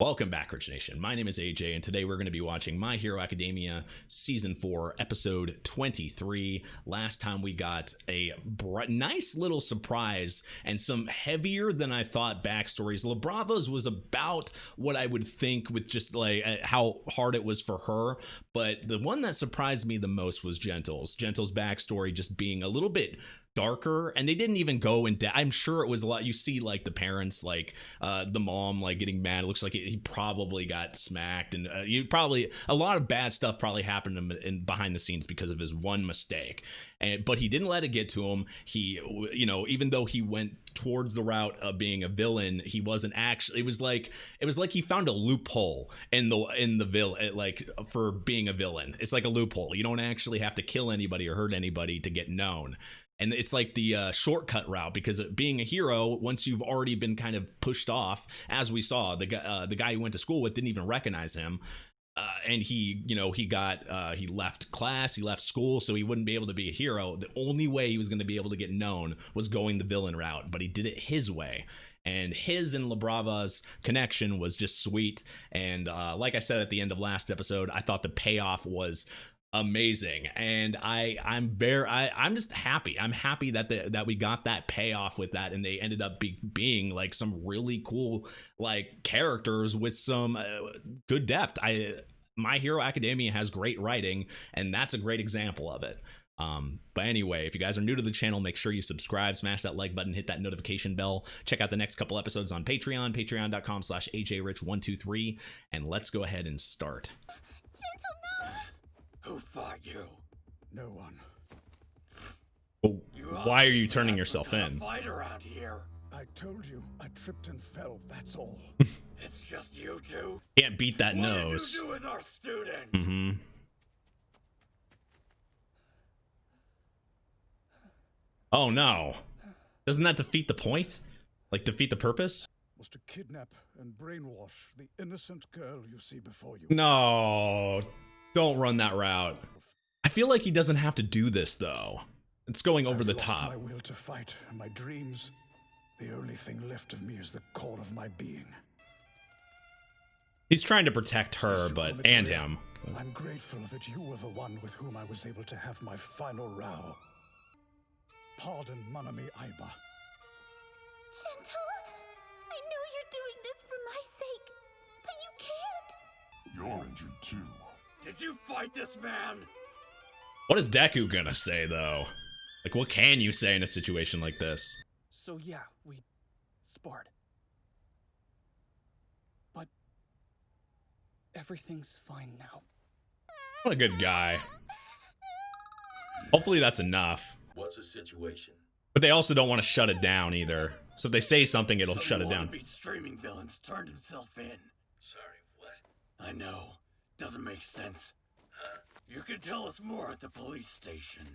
Welcome back, Rich Nation. My name is AJ, and today we're going to be watching My Hero Academia Season 4, Episode 23. Last time we got a nice little surprise and some heavier than I thought backstories. La Brava's was about what I would think with just like how hard it was for her, but the one that surprised me the most was Gentle's. Gentle's backstory just being a little bit darker, and they didn't even go in depth. I'm sure it was a lot. You see like the parents, like the mom like getting mad. It looks like he probably got smacked, and you probably a lot of bad stuff probably happened to him in behind the scenes because of his one mistake. But he didn't let it get to him. He, you know, even though he went towards the route of being a villain, he wasn't actually. It was like he found a loophole in the villain, like for being a villain. It's like a loophole. You don't actually have to kill anybody or hurt anybody to get known. And it's like the shortcut route, because being a hero, once you've already been kind of pushed off, as we saw, the guy he went to school with didn't even recognize him. And he left class, he left school, so he wouldn't be able to be a hero. The only way he was going to be able to get known was going the villain route, but he did it his way. And his and La Brava's connection was just sweet. And like I said at the end of last episode, I thought the payoff was amazing, and I'm just happy. I'm happy that we got that payoff with that, and they ended up being like some really cool like characters with some good depth. My Hero Academia has great writing, and that's a great example of it. But anyway, if you guys are new to the channel, make sure you subscribe, smash that like button, hit that notification bell. Check out the next couple episodes on Patreon, patreon.com/ajrich123, and let's go ahead and start. Gentle, no! Who fought you? No one. Well, why are you turning yourself in? Fight around here. I told you, I tripped and fell, that's all. It's just you two? Can't beat that What nose. did you do with our student? Mm-hmm. Oh no. Doesn't that defeat the point? Like defeat the purpose? Was to kidnap and brainwash the innocent girl you see before you. No. Don't run that route. I feel like he doesn't have to do this though. It's going over the top. My will to fight, and my dreams. The only thing left of me is the core of my being. He's trying to protect her, and him. I'm grateful that you were the one with whom I was able to have my final row. Pardon Manami Aiba. Gentle, I know you're doing this for my sake, but you can't. You're injured too. Did you fight this man? What is Deku gonna say though? Like, what can you say in a situation like this? So yeah, we sparred. But everything's fine now. What a good guy. Hopefully that's enough. What's the situation? But they also don't want to shut it down either. So if they say something, it'll shut it down. Be streaming villains turned himself in. Sorry, what? I know. Doesn't make sense. Huh? You can tell us more at the police station.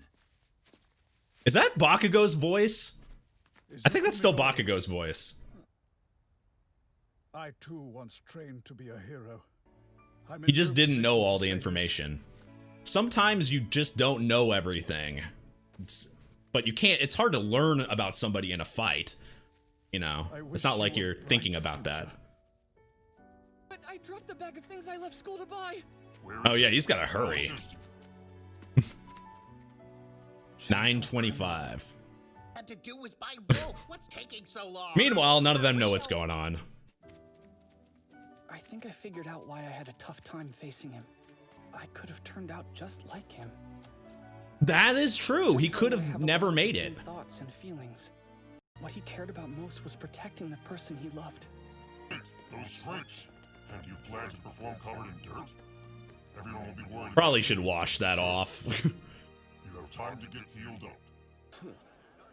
Is that Bakugo's voice? I think that's still Bakugo's voice. I too once trained to be a hero. He just didn't know all the information. Sometimes you just don't know everything. But you can't, it's hard to learn about somebody in a fight. You know, it's not like you're thinking about that. But I dropped the bag of things I left school to buy. Oh yeah, he's gotta hurry. 9:25. Had to do was buy rope. What's taking so long? Meanwhile, none of them know what's going on. I think I figured out why I had a tough time facing him. I could have turned out just like him. That is true. He could have never made it. Thoughts and feelings. What he cared about most was protecting the person he loved. Those stripes. And you plan to perform covered in dirt? Everyone will be worried. Probably should wash that off. You have time to get healed up.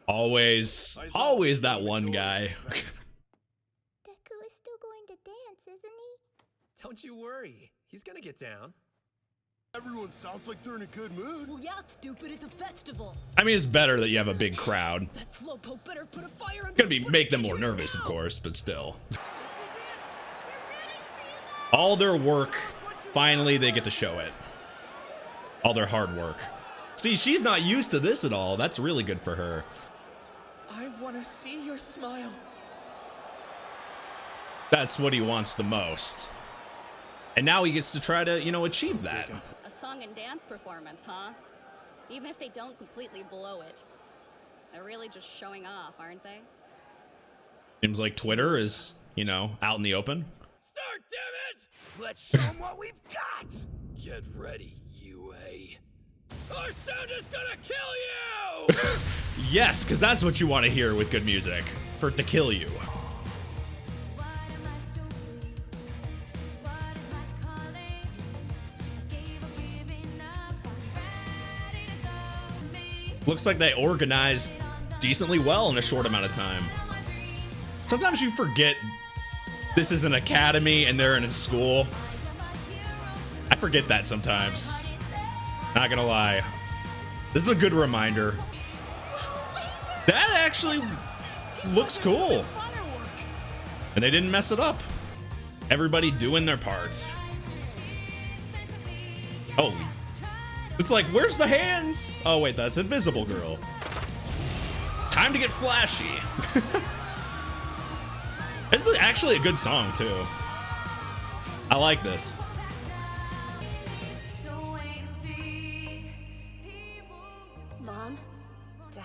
Always that one guy. Deku is still going to dance, isn't he? Don't you worry. He's gonna get down. Everyone sounds like they're in a good mood. Well, yeah, stupid, it's a festival. I mean, it's better that you have a big crowd. That slowpoke better put a fire on. Gonna make them more nervous, of course, but still. All their work, finally they get to show it. All their hard work. See, she's not used to this at all. That's really good for her. I want to see your smile. that's what he wants the most. And now he gets to try to, you know, achieve that. A song and dance performance, huh? Even if they don't completely blow it, they're really just showing off, aren't they? Seems like Twitter is, you know, out in the open. Start, damn it! Let's show them what we've got! Get ready, UA. Our sound is gonna kill you! Yes, because that's what you want to hear with good music. For it to kill you. Looks like they organized decently well in a short amount of time. Sometimes you forget this is an academy and they're in a school. I forget that sometimes. Not gonna lie. This is a good reminder. That actually looks cool. And they didn't mess it up. Everybody doing their part. Holy. It's like, where's the hands? Oh, wait, that's Invisible Girl. Time to get flashy. This is actually a good song, too. I like this. Mom, Dad,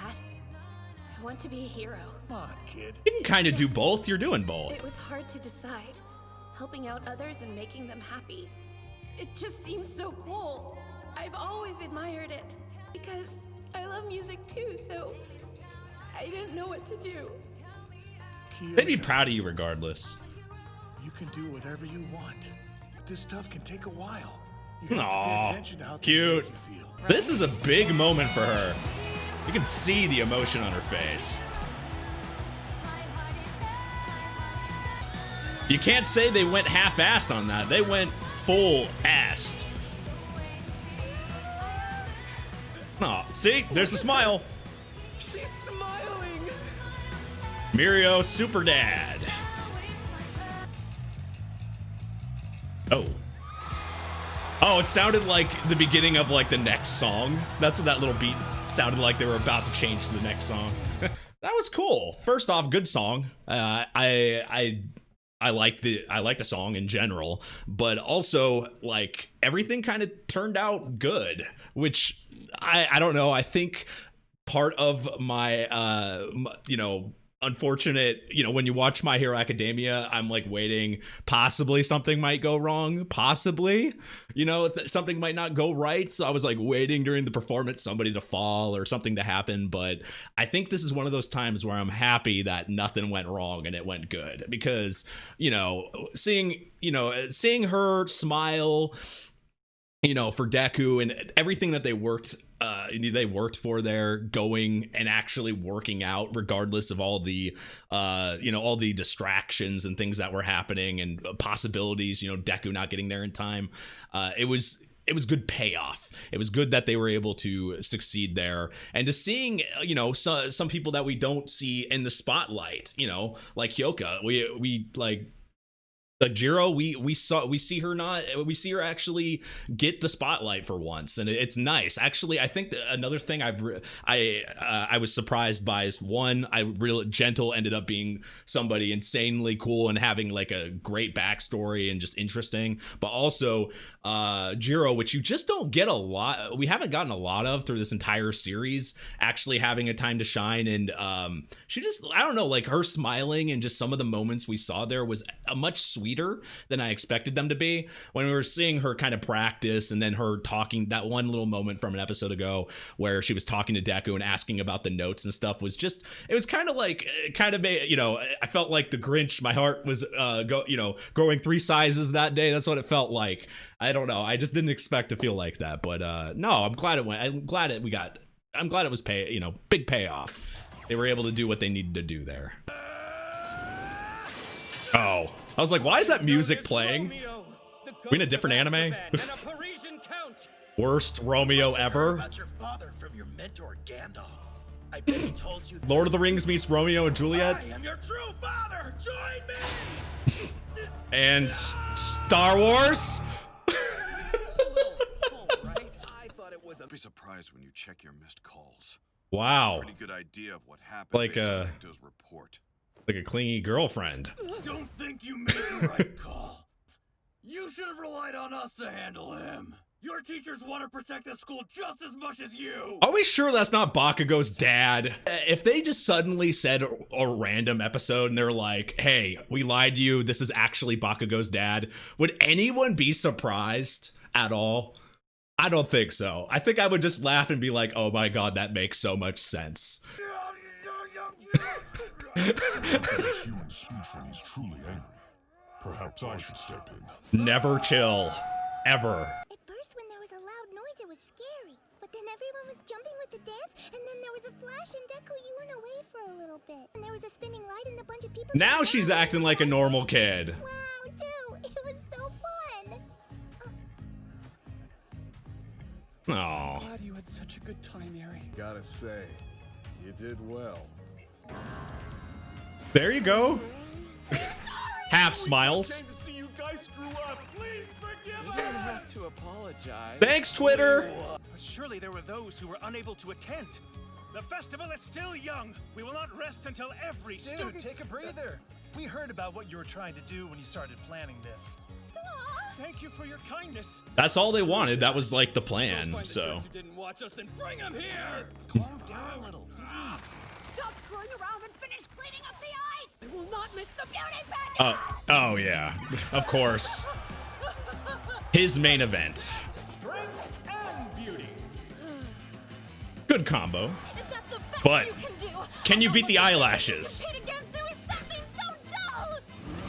I want to be a hero. Come on, kid. You can kind of do both. You're doing both. It was hard to decide. Helping out others and making them happy. It just seems so cool. I've always admired it because I love music too, so I didn't know what to do. They'd be proud of you regardless. You can do whatever you want, but this stuff can take a while. You have to pay Aw, attention to how things cute. make you feel. This is a big moment for her. You can see the emotion on her face. You can't say they went half-assed on that. They went full-assed. Oh, see? There's a smile. She's smiling. Mirio Super Dad. Oh. Oh, it sounded like the beginning of like the next song. That's what that little beat sounded like. They were about to change to the next song. That was cool. First off, good song. I like the song in general, but also like everything kind of turned out good, which I don't know. I think part of my you know, unfortunate, you know, when you watch My Hero Academia, I'm like waiting, possibly something might go wrong, possibly, you know, something might not go right. So I was like waiting during the performance, somebody to fall or something to happen. But I think this is one of those times where I'm happy that nothing went wrong and it went good, because, you know, seeing her smile, you know, for Deku and everything that they worked for there, going and actually working out regardless of all the you know, all the distractions and things that were happening and possibilities, you know, Deku not getting there in time. It was good payoff. It was good that they were able to succeed there, and to seeing, you know, some people that we don't see in the spotlight, you know, like Hyoka, we like Jiro, we see her actually get the spotlight for once, and it's nice. Actually, I think another thing I was surprised by is, one, Gentle ended up being somebody insanely cool and having like a great backstory and just interesting, but also Jiro, which you just don't get a lot. We haven't gotten a lot of through this entire series, actually having a time to shine. And she just, I don't know, like her smiling and just some of the moments we saw there was a much sweeter than I expected them to be. When we were seeing her kind of practice, and then her talking, that one little moment from an episode ago where she was talking to Deku and asking about the notes and stuff, was just, it was kind of like, you know, I felt like the Grinch. My heart was growing 3 sizes that day. That's what it felt like. I don't know. I just didn't expect to feel like that, but no, I'm glad it went. I'm glad it was big payoff. They were able to do what they needed to do there. Oh, I was like, why is that music playing? We in a different anime? Worst Romeo ever? About your father from your mentor Gandalf. I bet he told you Lord of the Rings meets Romeo and Juliet? I am your true father. Join me. And Star Wars? Be surprised when you check your missed calls. Wow. Pretty good idea of what happened. Like based on Ecto's report. Like a clingy girlfriend. Don't think you made the right call. You should have relied on us to handle him. Your teachers want to protect the school just as much as you. Are we sure that's not Bakugo's dad? If they just suddenly said a random episode and they're like, hey, we lied to you, this is actually Bakugo's dad, would anyone be surprised at all? I don't think so. I think I would just laugh and be like, oh my god, that makes so much sense. If human speech when he's truly angry. Perhaps I should step in. Never chill. Ever. At first, when there was a loud noise, it was scary. But then everyone was jumping with the dance, and then there was a flash, and Deku, you went away for a little bit. And there was a spinning light, and a bunch of people... Now she's acting like a normal kid. Wow, too! It was so fun! Aww. Glad you had such a good time, Eri. Gotta say, you did well. There you go. Half smiles. Came to see you guys screw up. Please forgive You us. don't have to apologize. Thanks, Twitter. But surely there were those who were unable to attend. The festival is still young. We will not rest until every student... take a breather. We heard about what you were trying to do when you started planning this. Thank you for your kindness. That's all they wanted. That was like the plan, Find the so. jerks who didn't watch us and bring them here. Calm down a little, please. Stop screwing around and finish cleaning up the ice! I will not miss the beauty pageant! Oh yeah, of course. His main event. Strength and beauty. Good combo. Is that the best But you can do? can you beat the eyelashes? Compete against me with something so dull!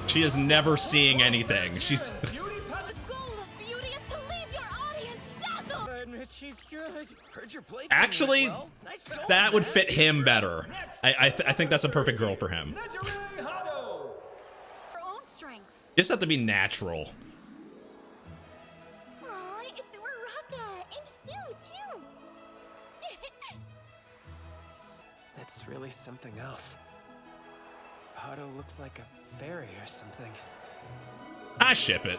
She is never seeing anything. She's Beauty The goal of beauty is to leave your audience dazzled! I admit she's good. Heard your play. actually Nice going, that would man. fit him better. I think that's a perfect girl for him. Yandere Hado. Your own strengths. Just have to be natural. Aw, it's Uraraka, and Sue, too. That's really something else. Hado looks like a fairy or something. I ship it.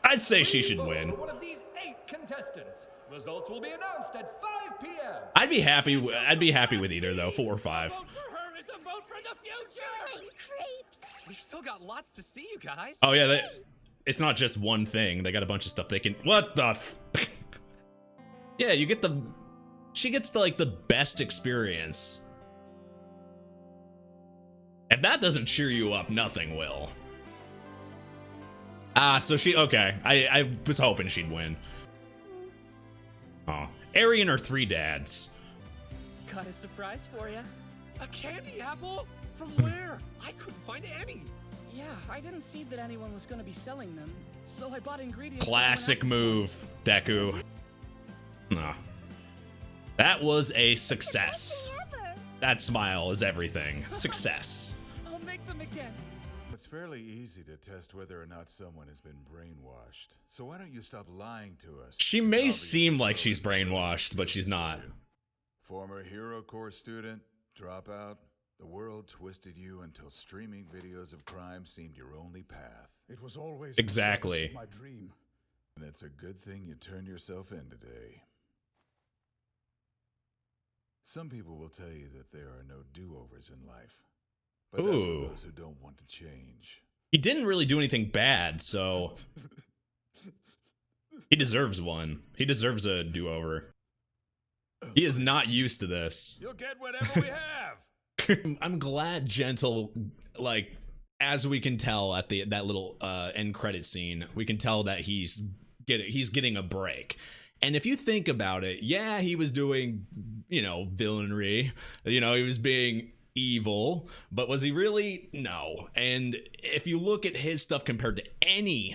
I'd say she should Vote win. for one of these 8 contestants. Results will be announced at 5 p.m. I'd be happy. I'd be happy with either though. 4 or 5. Vote for her is a vote for the future. Crepes. We've still got lots to see, you guys. Oh yeah, it's not just one thing. They got a bunch of stuff they can. What the? Yeah, you get the. She gets to like the best experience. If that doesn't cheer you up, nothing will. So she okay. I was hoping she'd win. Oh, Eri and her 3 dads. Got a surprise for you. A candy apple? From where? I couldn't find any. Yeah, I didn't see that anyone was going to be selling them, so I bought ingredients. Classic move, Deku. Nah. That was a success. That smile is everything. Success. I'll make them again. It's fairly easy to test whether or not someone has been brainwashed. So why don't you stop lying to us? She may seem like she's brainwashed, but she's not. Former Hero Corps student, dropout. The world twisted you until streaming videos of crime seemed your only path. It was always Exactly. my dream. And it's a good thing you turned yourself in today. Some people will tell you that there are no do-overs in life. But that's Ooh. for those who don't want to change. He didn't really do anything bad, so he deserves one. He deserves a do-over. He is not used to this. You'll get whatever we have. I'm glad Gentle, like, as we can tell at that little end credit scene, we can tell that he's getting a break. And if you think about it, yeah, he was doing, villainry. He was being evil, but was he really? No. And if you look at his stuff compared to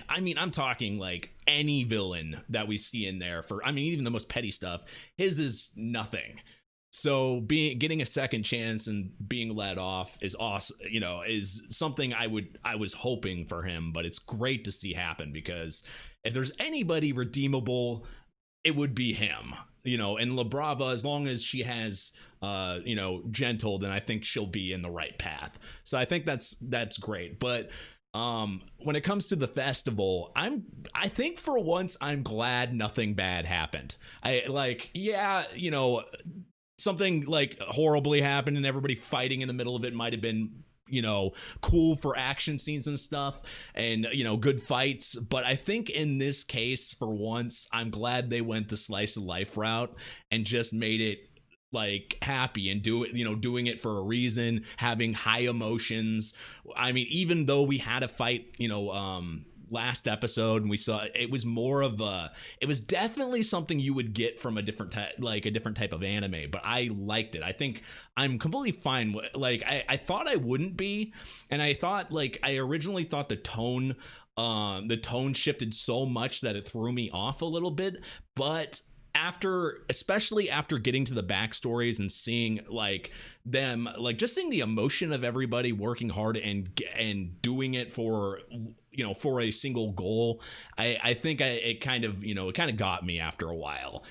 I'm talking like any villain that we see in there even the most petty stuff, his is nothing. So getting a second chance and being let off is awesome, is something I was hoping for him, but it's great to see happen because if there's anybody redeemable, it would be him, and La Brava, as long as she has, Gentle, then I think she'll be in the right path. So I think that's great. But when it comes to the festival, I think for once I'm glad nothing bad happened. something like horribly happened and everybody fighting in the middle of it might have been, you know, cool for action scenes and stuff and, you know, good fights. But I think in this case, for once, I'm glad they went the slice of life route and just made it like happy and doing it for a reason, having high emotions. I mean, even though we had a fight, you know, last episode and we saw it was more of it was definitely something you would get from a different type of anime, but I liked it. I think I'm completely fine with, like, I thought I wouldn't be, and I thought, like, I originally thought the tone shifted so much that it threw me off a little bit, but especially after getting to the backstories and seeing like them, like just seeing the emotion of everybody working hard and doing it for, you know, for a single goal, I think it kind of got me after a while.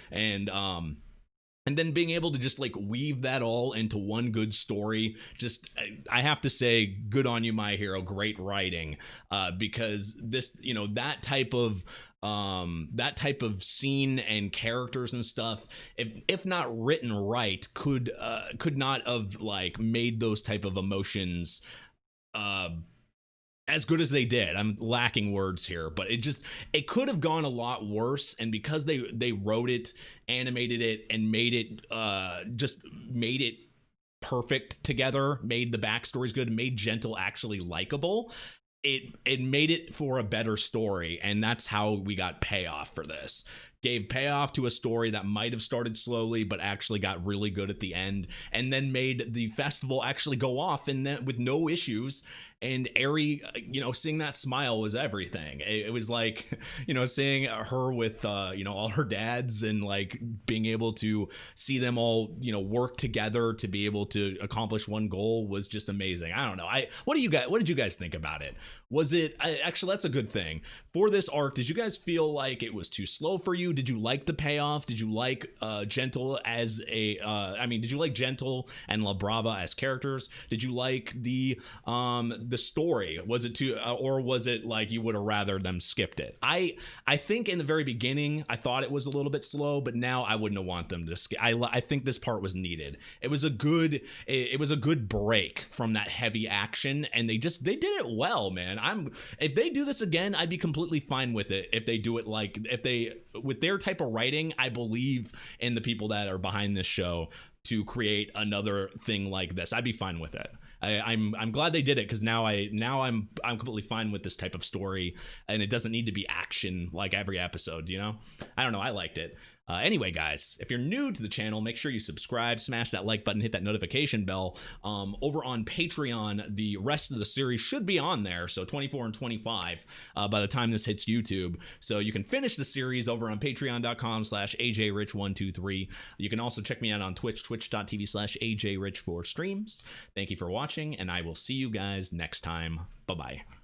And then being able to just like weave that all into one good story, just, I have to say, good on you, My Hero. Great writing, because this, you know, that type of scene and characters and stuff, if not written right, could not have like made those type of emotions as good as they did. I'm lacking words here, but it could have gone a lot worse. And because they wrote it, animated it, and made it perfect together, made the backstories good, made Gentle actually likable, it made it for a better story. And that's how we got payoff for this. Gave payoff to a story that might have started slowly but actually got really good at the end, and then made the festival actually go off and then with no issues. And Eri, you know, seeing that smile was everything. It was like, you know, seeing her with, you know, all her dads and like being able to see them all, you know, work together to be able to accomplish one goal was just amazing. I don't know. What did you guys think about it? Was it, actually, that's a good thing. For this arc, did you guys feel like it was too slow for you? Did you like the payoff? Did you like Gentle as did you like Gentle and La Brava as characters? Did you like the story? Was it too, or was it like you would have rather them skipped it? I think in the very beginning I thought it was a little bit slow, but now I wouldn't have want them to skip. I think this part was needed. It was a good break from that heavy action, and they did it well, man. If they do this again, I'd be completely fine with it. If they do it with their type of writing, I believe in the people that are behind this show to create another thing like this. I'd be fine with it. I'm glad they did it, because now I'm completely fine with this type of story, and it doesn't need to be action like every episode, you know? I don't know, I liked it. Anyway, guys, if you're new to the channel, make sure you subscribe, smash that like button, hit that notification bell. Over on Patreon, the rest of the series should be on there, so 24 and 25 by the time this hits YouTube. So you can finish the series over on patreon.com/ajrich123. You can also check me out on Twitch, twitch.tv/ajrich for streams. Thank you for watching, and I will see you guys next time. Bye-bye.